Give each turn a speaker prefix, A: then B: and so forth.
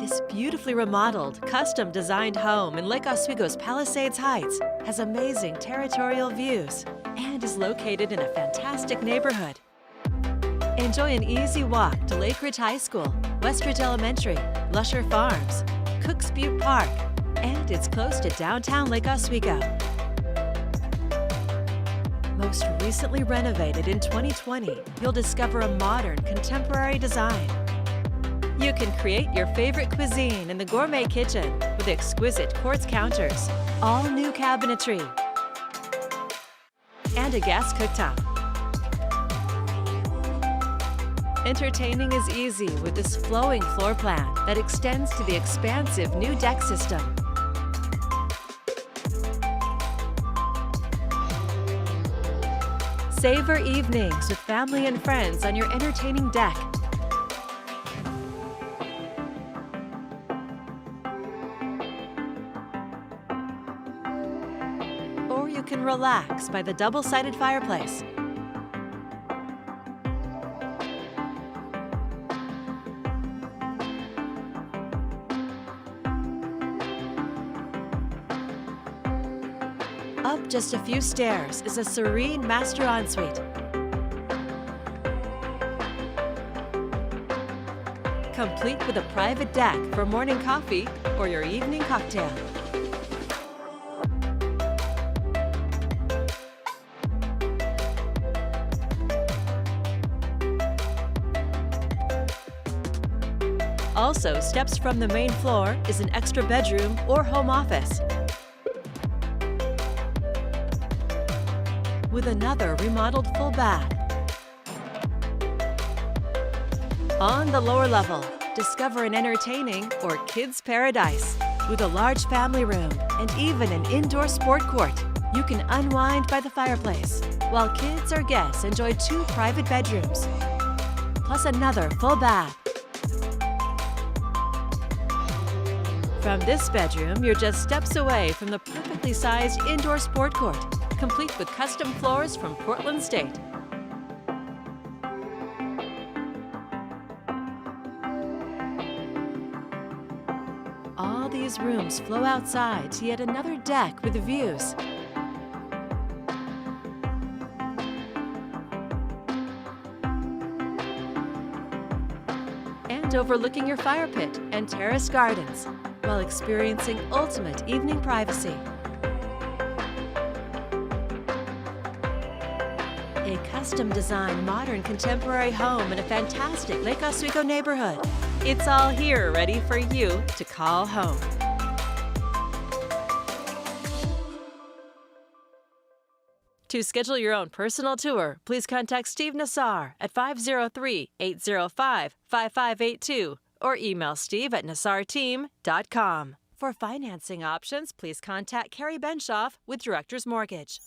A: This beautifully remodeled, custom-designed home in Lake Oswego's Palisades Heights has amazing territorial views and is located in a fantastic neighborhood. Enjoy an easy walk to Lake Ridge High School, Westridge Elementary, Lusher Farms, Cooks Butte Park, and it's close to downtown Lake Oswego. Most recently renovated in 2020, you'll discover a modern, contemporary design. You can create your favorite cuisine in the gourmet kitchen with exquisite quartz counters, all new cabinetry, and a gas cooktop. Entertaining is easy with this flowing floor plan that extends to the expansive new deck system. Savor evenings with family and friends on your entertaining deck. Or you can relax by the double-sided fireplace. Up just a few stairs is a serene master ensuite. Complete with a private deck for morning coffee or your evening cocktail. Also, steps from the main floor is an extra bedroom or home office, with another remodeled full bath. On the lower level, discover an entertaining or kids' paradise with a large family room and even an indoor sport court. You can unwind by the fireplace, while kids or guests enjoy 2 private bedrooms, plus another full bath. From this bedroom, you're just steps away from the perfectly sized indoor sport court, complete with custom floors from Portland State. All these rooms flow outside to yet another deck with views. And overlooking your fire pit and terrace gardens, while experiencing ultimate evening privacy. A custom-designed, modern, contemporary home in a fantastic Lake Oswego neighborhood. It's all here, ready for you to call home. To schedule your own personal tour, please contact Steve Nassar at 503-805-5582 or email steve@nassarteam.com. For financing options, please contact Carrie Benshoff with Director's Mortgage.